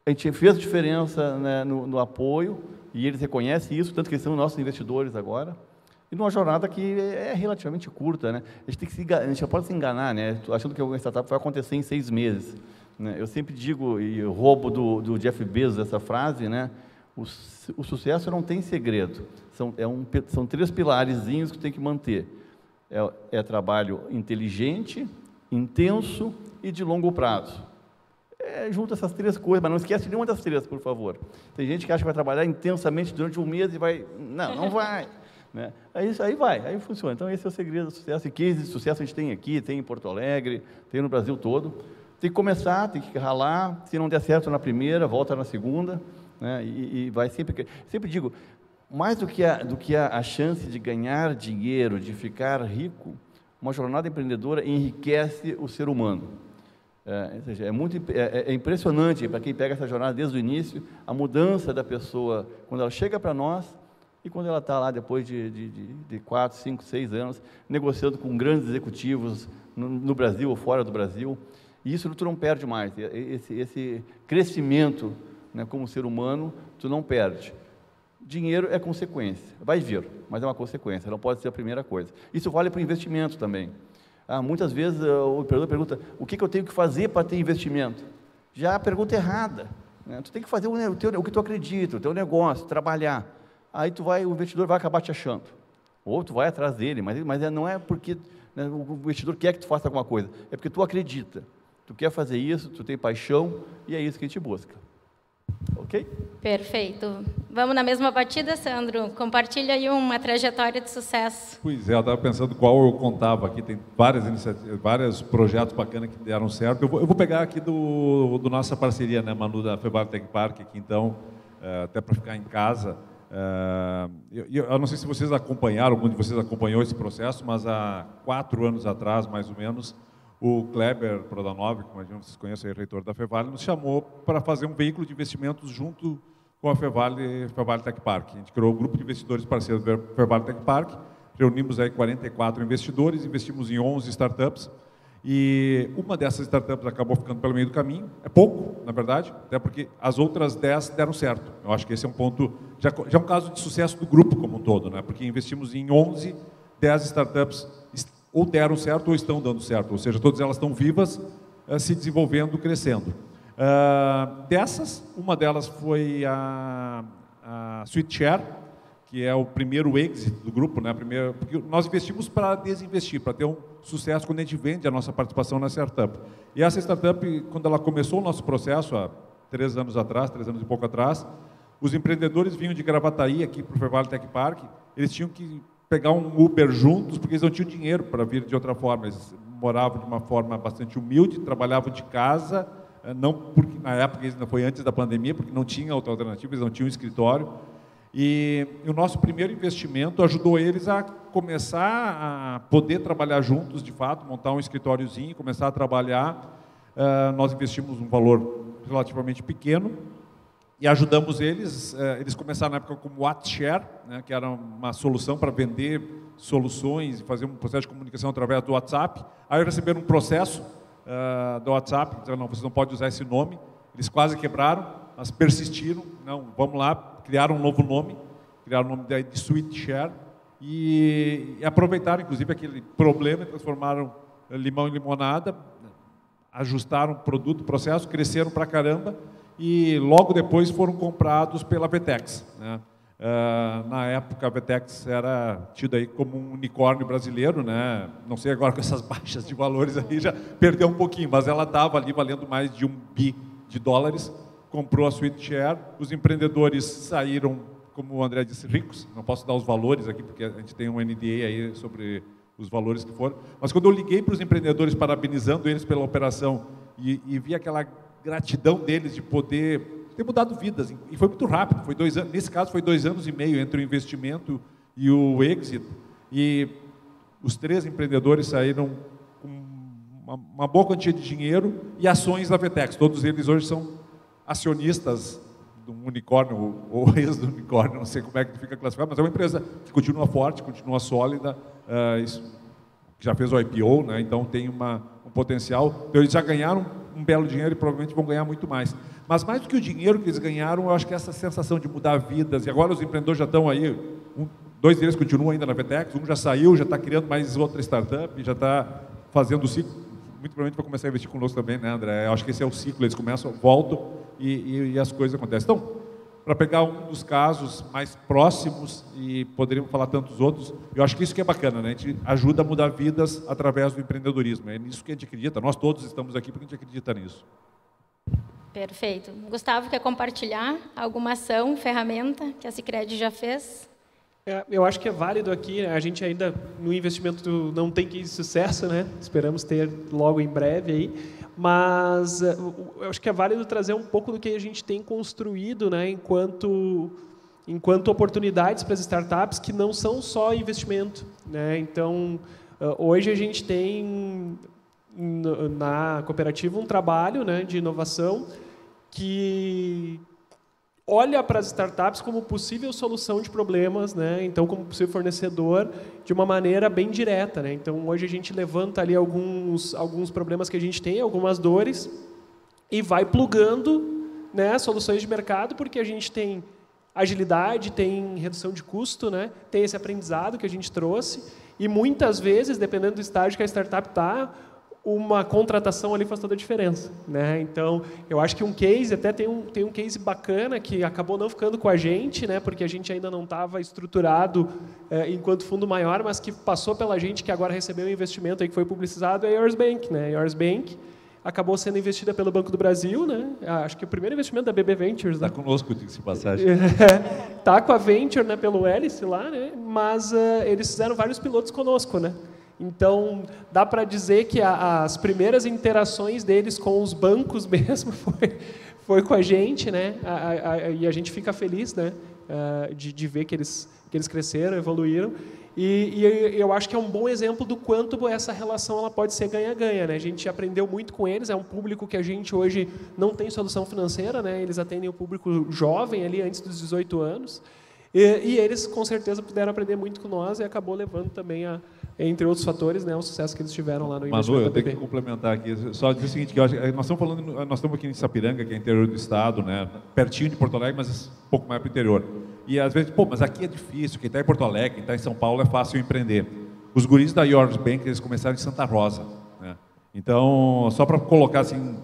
S3: a gente fez diferença, né, no apoio, e eles reconhecem isso, tanto que eles são nossos investidores agora, e numa jornada que é relativamente curta, né? A gente já pode se enganar, né, achando que alguma startup vai acontecer em 6 meses. Né? Eu sempre digo, e roubo do Jeff Bezos essa frase, né? O sucesso não tem segredo, são 3 pilarezinhos que tem que manter. É trabalho inteligente, intenso e de longo prazo. Junta essas 3 coisas, mas não esquece de nenhuma das 3, por favor. Tem gente que acha que vai trabalhar intensamente durante 1 mês e vai... Não vai. Né? Aí funciona. Então, esse é o segredo do sucesso. E cases de sucesso a gente tem aqui, tem em Porto Alegre, tem no Brasil todo. Tem que começar, tem que ralar. Se não der certo na primeira, volta na segunda. Né? E vai sempre... Sempre digo, mais do que a chance de ganhar dinheiro, de ficar rico, uma jornada empreendedora enriquece o ser humano. É impressionante para quem pega essa jornada desde o início, a mudança da pessoa, quando ela chega para nós e quando ela está lá depois de 4, 5, 6 anos, negociando com grandes executivos no Brasil ou fora do Brasil. E isso tu não perde mais. Esse crescimento, né, como ser humano, tu não perde. Dinheiro é consequência, vai vir, mas é uma consequência, não pode ser a primeira coisa. Isso vale para o investimento também. Muitas vezes o empreendedor pergunta, o que eu tenho que fazer para ter investimento? Já a pergunta é errada. Né? Tu tem que fazer o que tu acredita, o teu negócio, trabalhar. Aí o investidor vai acabar te achando. Ou tu vai atrás dele, mas não é porque, né, o investidor quer que tu faça alguma coisa, é porque tu acredita. Tu quer fazer isso, tu tem paixão, e é isso que a gente busca. Ok?
S2: Perfeito. Vamos na mesma batida, Sandro? Compartilha aí uma trajetória de sucesso.
S4: Pois é, eu estava pensando qual eu contava aqui, tem várias iniciativas, vários projetos bacanas que deram certo. Eu vou pegar aqui do nossa parceria, né, Manu, da Feval Tech Park, aqui então, até para ficar em casa. Eu não sei se vocês acompanharam, algum de vocês acompanhou esse processo, mas há 4 anos atrás, mais ou menos, o Kleber Prodanov, que imagino que vocês conhecem, o reitor da Feval, nos chamou para fazer um veículo de investimentos junto com a Feval Tech Park. A gente criou um grupo de investidores parceiros da Feval Tech Park, reunimos aí 44 investidores, investimos em 11 startups, e uma dessas startups acabou ficando pelo meio do caminho. É pouco, na verdade, até porque as outras 10 deram certo. Eu acho que esse é um ponto, já é um caso de sucesso do grupo como um todo, né? Porque investimos em 11, 10 startups ou deram certo ou estão dando certo, ou seja, todas elas estão vivas, se desenvolvendo, crescendo. Dessas, uma delas foi a SweetShare, que é o primeiro exit do grupo, né? Porque nós investimos para desinvestir, para ter um sucesso quando a gente vende a nossa participação na startup. E essa startup, quando ela começou o nosso processo, há 3 anos e pouco atrás, os empreendedores vinham de Gravataí aqui para o Fairvale Tech Park, eles tinham que pegar um Uber juntos, porque eles não tinham dinheiro para vir de outra forma. Eles moravam de uma forma bastante humilde, trabalhavam de casa, não porque na época, isso não foi antes da pandemia, porque não tinha outra alternativa, eles não tinham escritório. E o nosso primeiro investimento ajudou eles a começar a poder trabalhar juntos, de fato, montar um escritóriozinho, começar a trabalhar. Nós investimos um valor relativamente pequeno e ajudamos eles. Eles começaram na época como WhatsApp, né, que era uma solução para vender soluções e fazer um processo de comunicação através do WhatsApp. Aí receberam um processo do WhatsApp, disseram, não, vocês não podem usar esse nome. Eles quase quebraram, mas persistiram. Não, vamos lá. Criaram um novo nome, criaram o nome de SweetShare e aproveitaram, inclusive, aquele problema e transformaram limão em limonada, ajustaram o produto, processo, cresceram pra caramba e logo depois foram comprados pela Vetex, né? Na época, a Vetex era tida aí como um unicórnio brasileiro, né? Não sei agora com essas baixas de valores aí, já perdeu um pouquinho, mas ela estava ali valendo mais de $1 bi. Comprou a SweetShare, os empreendedores saíram, como o André disse, ricos. Não posso dar os valores aqui, porque a gente tem um NDA aí sobre os valores que foram. Mas quando eu liguei para os empreendedores, parabenizando eles pela operação, e vi aquela gratidão deles de poder ter mudado vidas, e foi muito rápido, foi 2 anos, nesse caso foi 2 anos e meio entre o investimento e o exit, e os 3 empreendedores saíram com uma boa quantia de dinheiro e ações da Vetex. Todos eles hoje são acionistas de um unicórnio, ou ex do unicórnio, não sei como é que fica classificado, mas é uma empresa que continua forte, continua sólida, já fez o IPO, né, então tem um potencial. Então, eles já ganharam um belo dinheiro e provavelmente vão ganhar muito mais. Mas mais do que o dinheiro que eles ganharam, eu acho que essa sensação de mudar vidas, e agora os empreendedores já estão aí, 2 deles continuam ainda na Vetex, um já saiu, já está criando mais outra startup, já está fazendo o ciclo. Muito provavelmente vai começar a investir conosco também, né, André? Eu acho que esse é o ciclo, eles começam, voltam e as coisas acontecem. Então, para pegar um dos casos mais próximos, e poderíamos falar tantos outros, eu acho que isso que é bacana, né? A gente ajuda a mudar vidas através do empreendedorismo. É nisso que a gente acredita. Nós todos estamos aqui porque a gente acredita nisso.
S2: Perfeito. Gustavo, quer compartilhar alguma ação, ferramenta que a Sicredi já fez?
S5: Eu acho que é válido aqui, né? A gente ainda no investimento não tem case de sucesso, né? Esperamos ter logo em breve aí, mas eu acho que é válido trazer um pouco do que a gente tem construído, né? Enquanto oportunidades para as startups que não são só investimento, né? Então, hoje a gente tem na cooperativa um trabalho, né, de inovação que olha para as startups como possível solução de problemas, né? Então, como possível fornecedor, de uma maneira bem direta, né? Então, hoje a gente levanta ali alguns problemas que a gente tem, algumas dores, e vai plugando, né, soluções de mercado, porque a gente tem agilidade, tem redução de custo, né? Tem esse aprendizado que a gente trouxe, e muitas vezes, dependendo do estágio que a startup está, uma contratação ali faz toda a diferença, né? Então, eu acho que um case, até tem um case bacana que acabou não ficando com a gente, né? Porque a gente ainda não estava estruturado enquanto fundo maior, mas que passou pela gente, que agora recebeu um investimento aí que foi publicizado, é a Yours Bank, né? A Yours Bank acabou sendo investida pelo Banco do Brasil, né? Acho que o primeiro investimento da BB Ventures. Está,
S4: né? Conosco, diga-se de passagem.
S5: Está com a Venture, né, pelo Hélice lá, né? Mas eles fizeram vários pilotos conosco, né? Então, dá para dizer que as primeiras interações deles com os bancos mesmo foi com a gente, né? E a gente fica feliz, né, de ver que eles cresceram, evoluíram. E eu acho que é um bom exemplo do quanto essa relação ela pode ser ganha-ganha, né? A gente aprendeu muito com eles, é um público que a gente hoje não tem solução financeira, né? Eles atendem o público jovem, ali antes dos 18 anos. E eles, com certeza, puderam aprender muito com nós e acabou levando também, entre outros fatores, né, o sucesso que eles tiveram lá no investimento.
S4: Manu, eu tenho que complementar aqui. Só dizer o seguinte, que eu acho, nós estamos aqui em Sapiranga, que é interior do estado, né, pertinho de Porto Alegre, mas um pouco mais para o interior. E às vezes, mas aqui é difícil, quem está em Porto Alegre, quem está em São Paulo é fácil empreender. Os guris da Yours Bank, eles começaram em Santa Rosa, né? Então, só para colocar assim,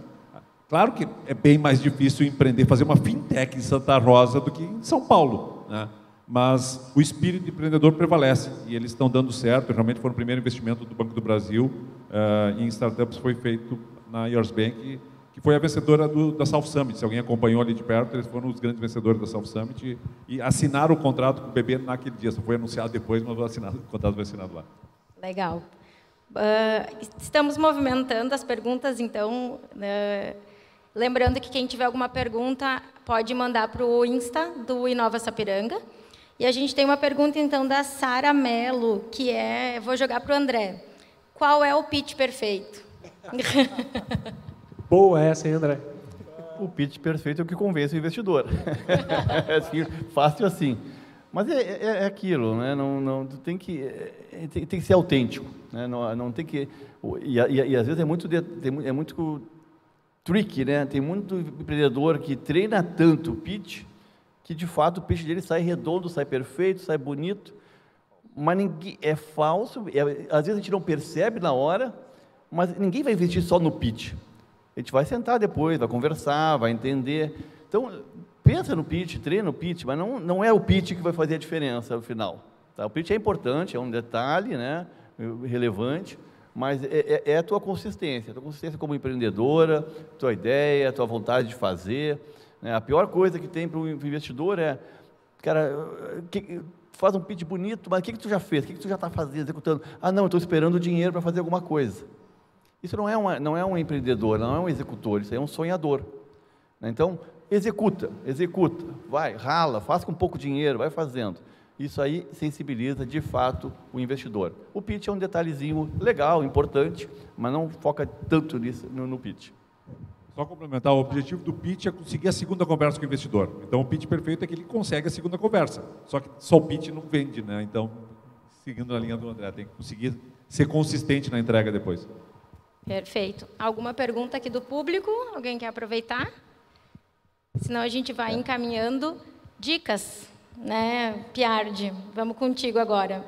S4: claro que é bem mais difícil empreender, fazer uma fintech em Santa Rosa do que em São Paulo, né? mas o espírito empreendedor prevalece e eles estão dando certo. Realmente foi o primeiro investimento do Banco do Brasil em startups, foi feito na Yours Bank, que foi a vencedora da South Summit. Se alguém acompanhou ali de perto, eles foram os grandes vencedores da South Summit e assinaram o contrato com o BB naquele dia. Só foi anunciado depois, mas o contrato foi assinado lá.
S2: Legal. Estamos movimentando as perguntas, então, lembrando que quem tiver alguma pergunta pode mandar para o Insta do Inova Sapiranga. E a gente tem uma pergunta, então, da Sara Mello, que vou jogar para o André. Qual é o pitch perfeito?
S5: Boa essa, hein, André?
S3: O pitch perfeito é o que convence o investidor. É assim, fácil assim. Mas é aquilo, né? Tem que ser autêntico, né? Não tem que... E às vezes é muito tricky, né? Tem muito empreendedor que treina tanto o pitch que, de fato, o pitch dele sai redondo, sai perfeito, sai bonito, mas é falso. Às vezes a gente não percebe na hora, mas ninguém vai investir só no pitch. A gente vai sentar depois, vai conversar, vai entender. Então, pensa no pitch, treina o pitch, mas não é o pitch que vai fazer a diferença no final. Tá? O pitch é importante, é um detalhe, né, relevante, mas é a tua consistência como empreendedora, tua ideia, tua vontade de fazer. Né? A pior coisa que tem para o investidor é, cara, faz um pitch bonito, mas o que tu já fez? O que tu já está fazendo, executando? Ah, não, eu estou esperando o dinheiro para fazer alguma coisa. Isso não é um empreendedor, não é um executor, isso é um sonhador. Então, executa, vai, rala, faz com pouco dinheiro, vai fazendo. Isso aí sensibiliza, de fato, o investidor. O pitch é um detalhezinho legal, importante, mas não foca tanto nisso, no pitch.
S4: Só complementar, o objetivo do pitch é conseguir a segunda conversa com o investidor. Então, o pitch perfeito é que ele consegue a segunda conversa. Só que só o pitch não vende, né? Então, seguindo na linha do André, tem que conseguir ser consistente na entrega depois.
S2: Perfeito. Alguma pergunta aqui do público? Alguém quer aproveitar? Senão a gente vai encaminhando dicas, né, Piardi? Vamos contigo agora.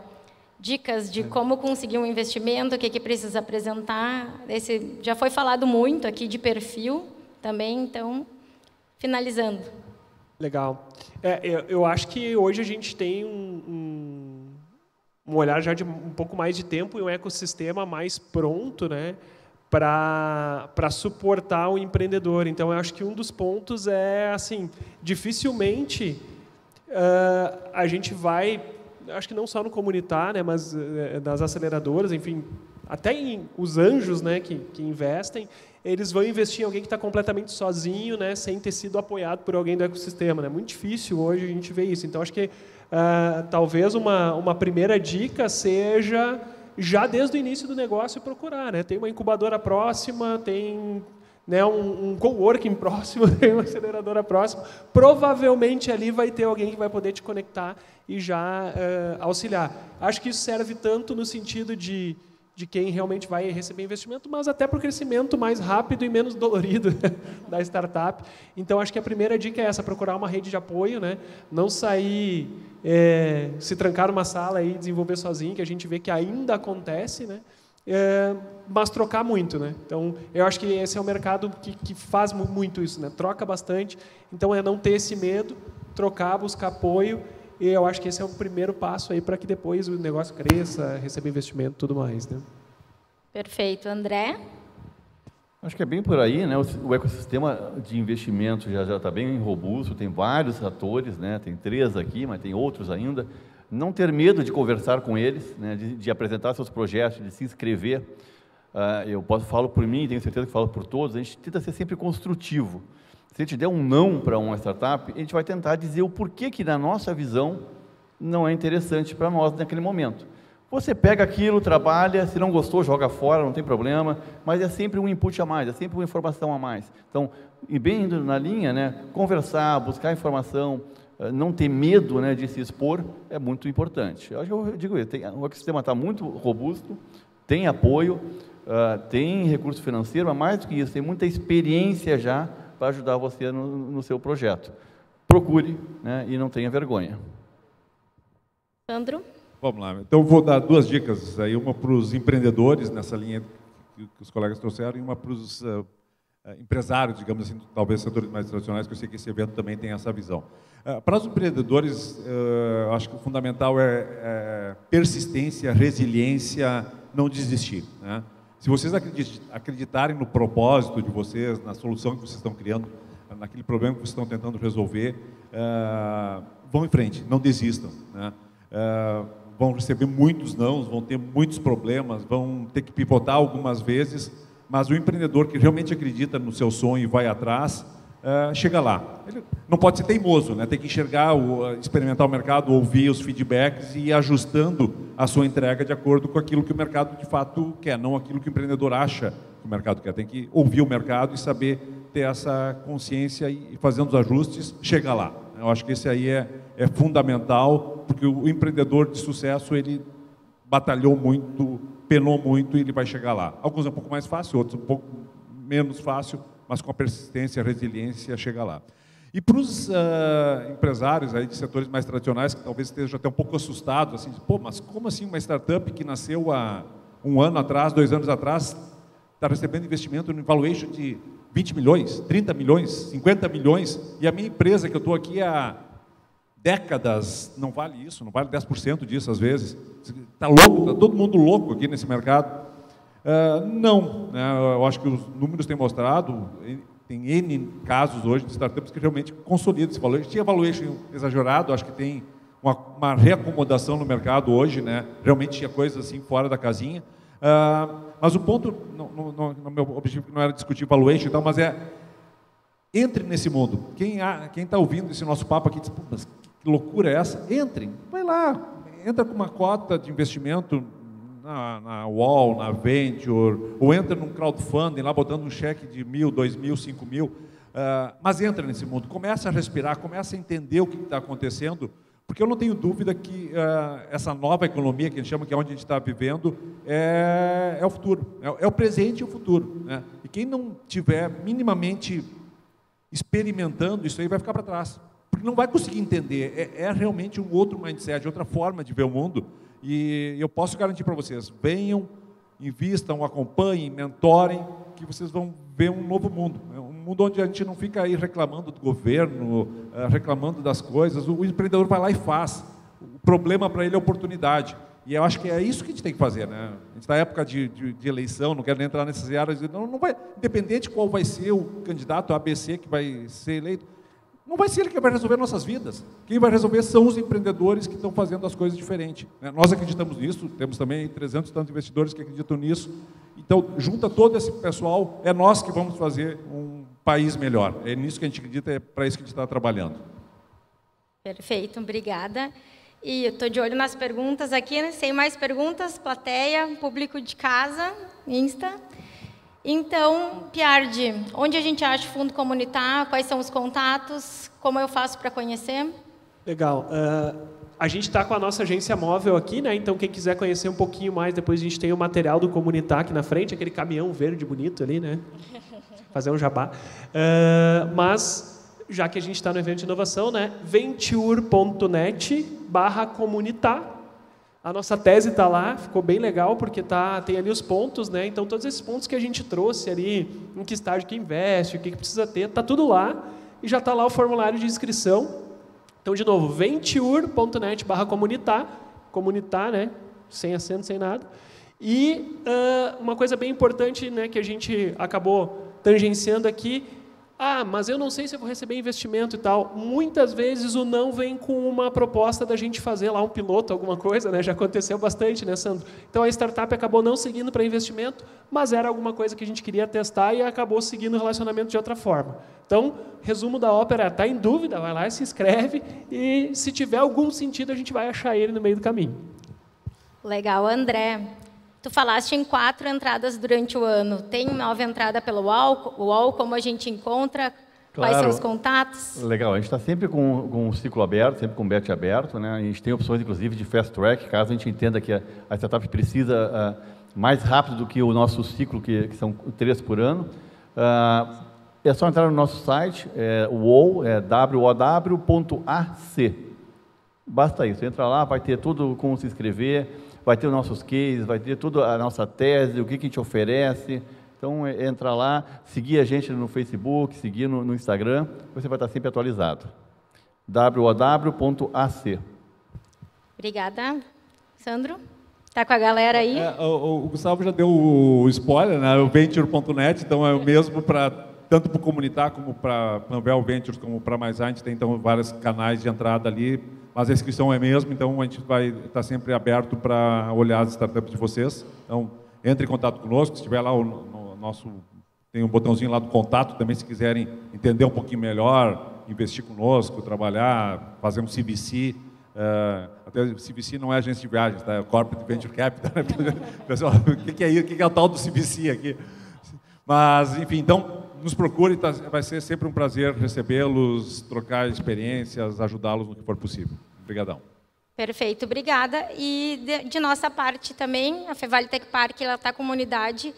S2: Dicas de como conseguir um investimento, o que precisa apresentar. Esse já foi falado muito aqui de perfil também, então, finalizando.
S5: Legal. Eu acho que hoje a gente tem um olhar já de um pouco mais de tempo e um ecossistema mais pronto, né, para suportar o empreendedor. Então, eu acho que um dos pontos é, assim, dificilmente a gente vai, acho que não só no comunitário, né, mas nas aceleradoras, enfim, até os anjos, né, que investem, eles vão investir em alguém que está completamente sozinho, né, sem ter sido apoiado por alguém do ecossistema. É muito difícil hoje a gente ver isso. Então, acho que talvez uma primeira dica seja, já desde o início do negócio, procurar. Né? Tem uma incubadora próxima, tem, né, um coworking próximo, tem uma aceleradora próxima. Provavelmente ali vai ter alguém que vai poder te conectar e já auxiliar. Acho que isso serve tanto no sentido de quem realmente vai receber investimento, mas até para o crescimento mais rápido e menos dolorido da startup. Então, acho que a primeira dica é essa, procurar uma rede de apoio, né? Não sair, se trancar numa sala e desenvolver sozinho, que a gente vê que ainda acontece, né? Mas trocar muito, né? Então, eu acho que esse é um mercado que faz muito isso, né? Troca bastante. Então, é não ter esse medo, trocar, buscar apoio. E eu acho que esse é um primeiro passo aí para que depois o negócio cresça, receba investimento e tudo mais, né?
S2: Perfeito. André?
S3: Acho que é bem por aí, né? O ecossistema de investimento já está bem robusto, tem vários atores, né? Tem 3 aqui, mas tem outros ainda. Não ter medo de conversar com eles, né? de apresentar seus projetos, de se inscrever. Falo por mim, tenho certeza que falo por todos, a gente tenta ser sempre construtivo. Se a gente der um não para uma startup, a gente vai tentar dizer o porquê que, na nossa visão, não é interessante para nós naquele momento. Você pega aquilo, trabalha, se não gostou, joga fora, não tem problema, mas é sempre um input a mais, é sempre uma informação a mais. Então, e bem indo na linha, né, conversar, buscar informação, não ter medo, né, de se expor, é muito importante. Eu digo isso, o ecossistema está muito robusto, tem apoio, tem recurso financeiro, mas mais do que isso, tem muita experiência já para ajudar você no seu projeto. Procure, né, e não tenha vergonha.
S2: Sandro?
S4: Vamos lá. Então, vou dar 2 dicas aí, uma para os empreendedores, nessa linha que os colegas trouxeram, e uma para os empresários, digamos assim, talvez setores mais tradicionais, que eu sei que esse evento também tem essa visão. Para os empreendedores, eu acho que o fundamental é persistência, resiliência, não desistir, né? Se vocês acreditarem no propósito de vocês, na solução que vocês estão criando, naquele problema que vocês estão tentando resolver, vão em frente, não desistam, né? Vão receber muitos nãos, vão ter muitos problemas, vão ter que pivotar algumas vezes, mas o empreendedor que realmente acredita no seu sonho e vai atrás, chega lá. Ele não pode ser teimoso, né? Tem que enxergar, experimentar o mercado, ouvir os feedbacks e ir ajustando a sua entrega de acordo com aquilo que o mercado de fato quer, não aquilo que o empreendedor acha que o mercado quer. Tem que ouvir o mercado e saber ter essa consciência e fazendo os ajustes, chega lá. Eu acho que esse aí é fundamental, porque o empreendedor de sucesso, ele batalhou muito, penou muito e ele vai chegar lá. Alguns é um pouco mais fácil, outros um pouco menos fácil, mas com a persistência, a resiliência, chega lá. E para os empresários aí de setores mais tradicionais, que talvez estejam até um pouco assustados, assim, pô, mas como assim uma startup que nasceu há 1 ano atrás, 2 anos atrás, está recebendo investimento no valuation de 20 milhões, 30 milhões, 50 milhões, e a minha empresa, que eu estou aqui há décadas, não vale isso, não vale 10% disso às vezes. Está louco, está todo mundo louco aqui nesse mercado. Não, né? Eu acho que os números têm mostrado, tem N casos hoje de startups que realmente consolidam esse valuation. Tinha valuation exagerado, acho que tem uma reacomodação no mercado hoje, né? Realmente tinha coisas assim fora da casinha. Mas o ponto, no meu objetivo não era discutir valuation e tal, mas entre nesse mundo. Quem está ouvindo esse nosso papo aqui diz, pô, mas que loucura é essa? Entrem, vai lá, entra com uma cota de investimento na Wall, na Venture, ou entra num crowdfunding, lá botando um cheque de 1.000, 2.000, 5.000, mas entra nesse mundo, começa a respirar, começa a entender o que está acontecendo, porque eu não tenho dúvida que essa nova economia, que a gente chama, que é onde a gente está vivendo, é o futuro, é o presente e o futuro, né? E quem não tiver minimamente experimentando isso aí vai ficar para trás, porque não vai conseguir entender, é realmente um outro mindset, outra forma de ver o mundo, e eu posso garantir para vocês, venham, invistam, acompanhem, mentorem, que vocês vão ver um novo mundo, um mundo onde a gente não fica aí reclamando do governo, reclamando das coisas, o empreendedor vai lá e faz, o problema para ele é oportunidade, e eu acho que é isso que a gente tem que fazer, né? A gente está na época de eleição, não quero nem entrar nessas áreas, não vai, independente de qual vai ser o candidato ABC que vai ser eleito, não vai ser ele que vai resolver nossas vidas. Quem vai resolver são os empreendedores que estão fazendo as coisas diferentes, né? Nós acreditamos nisso, temos também 300 e tantos investidores que acreditam nisso. Então, junta todo esse pessoal, é nós que vamos fazer um país melhor. É nisso que a gente acredita, é para isso que a gente está trabalhando.
S2: Perfeito, obrigada. E eu estou de olho nas perguntas aqui, né? Sem mais perguntas, plateia, público de casa, Insta. Então, Piardi, onde a gente acha o Fundo Comunitar? Quais são os contatos? Como eu faço para conhecer?
S5: Legal. A gente está com a nossa agência móvel aqui, né? Então, quem quiser conhecer um pouquinho mais, depois a gente tem o material do Comunitar aqui na frente, aquele caminhão verde bonito ali, né? Fazer um jabá. Mas, já que a gente está no evento de inovação, né? venture.net/comunitar. A nossa tese está lá, ficou bem legal, porque tem ali os pontos, né? Então, todos esses pontos que a gente trouxe ali, em que estágio que investe, o que precisa ter, está tudo lá, e já está lá o formulário de inscrição. Então, de novo, venture.net/comunitar, comunitar, né? Sem acento, sem nada. E uma coisa bem importante, né, que a gente acabou tangenciando aqui, mas eu não sei se eu vou receber investimento e tal. Muitas vezes o não vem com uma proposta da gente fazer lá um piloto, alguma coisa, né? Já aconteceu bastante, né, Sandro? Então a startup acabou não seguindo para investimento, mas era alguma coisa que a gente queria testar e acabou seguindo o relacionamento de outra forma. Então, resumo da ópera, está em dúvida, vai lá, se inscreve e se tiver algum sentido a gente vai achar ele no meio do caminho.
S2: Legal, André. Tu falaste em 4 entradas durante o ano. Tem nova entrada pelo UOL, como a gente encontra? Claro. Quais são os contatos?
S3: Legal, a gente está sempre com o ciclo aberto, sempre com o bet aberto, né? A gente tem opções, inclusive, de fast track, caso a gente entenda que a startup precisa mais rápido do que o nosso ciclo, que são 3 por ano. É só entrar no nosso site, UOL, wow.ac. Basta isso, entra lá, vai ter tudo como se inscrever, vai ter os nossos cases, vai ter toda a nossa tese, o que a gente oferece. Então, entra lá, seguir a gente no Facebook, seguir no Instagram, você vai estar sempre atualizado. www.ac.
S2: Obrigada. Sandro? Está com a galera aí?
S4: O Gustavo já deu o spoiler, né? O Venture.net, então é o mesmo tanto para o Comunitar, como para Panvel Ventures, como para Mais A gente tem então vários canais de entrada ali, mas a inscrição é mesmo, então a gente vai estar sempre aberto para olhar as startups de vocês. Então, entre em contato conosco, se tiver lá no nosso... Tem um botãozinho lá do contato também, se quiserem entender um pouquinho melhor, investir conosco, trabalhar, fazer um CVC. Até o CVC não é agência de viagens, tá? É Corporate Venture Capital. Pessoal, o que é isso? O que é o tal do CVC aqui? Mas, enfim, então, nos procure, vai ser sempre um prazer recebê-los, trocar experiências, ajudá-los no que for possível. Obrigadão.
S2: Perfeito, obrigada. E de nossa parte também, a Fevale Tech Park está a comunidade,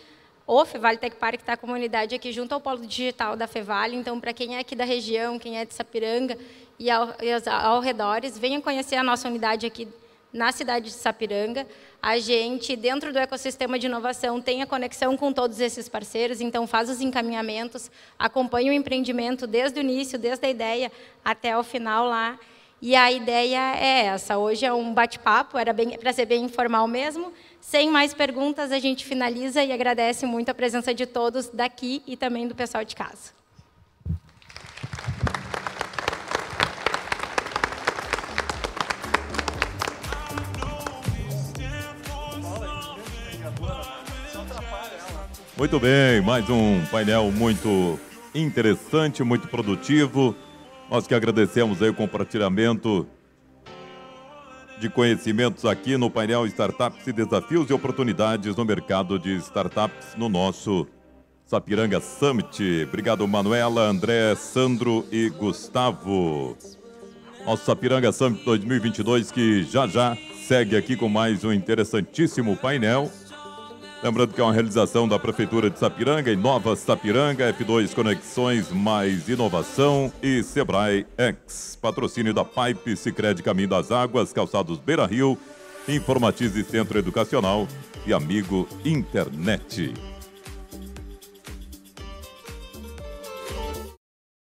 S2: o Fevale Tech Park está a comunidade aqui junto ao polo digital da Fevale, então para quem é aqui da região, quem é de Sapiranga e ao redores, venham conhecer a nossa unidade aqui na cidade de Sapiranga. A gente, dentro do ecossistema de inovação, tem a conexão com todos esses parceiros, então faz os encaminhamentos, acompanha o empreendimento desde o início, desde a ideia até o final lá. E a ideia é essa. Hoje é um bate-papo, era para ser bem informal mesmo. Sem mais perguntas, a gente finaliza e agradece muito a presença de todos daqui e também do pessoal de casa.
S1: Muito bem, mais um painel muito interessante, muito produtivo. Nós que agradecemos aí o compartilhamento de conhecimentos aqui no painel Startups e Desafios e Oportunidades no mercado de startups no nosso Sapiranga Summit. Obrigado, Manuela, André, Sandro e Gustavo. Nosso Sapiranga Summit 2022 que já segue aqui com mais um interessantíssimo painel. Lembrando que é uma realização da Prefeitura de Sapiranga, Inova Sapiranga, F2 Conexões mais Inovação e Sebrae X. Patrocínio da Pipe, Sicredi Caminho das Águas, Calçados Beira Rio, Informatize Centro Educacional e Amigo Internet.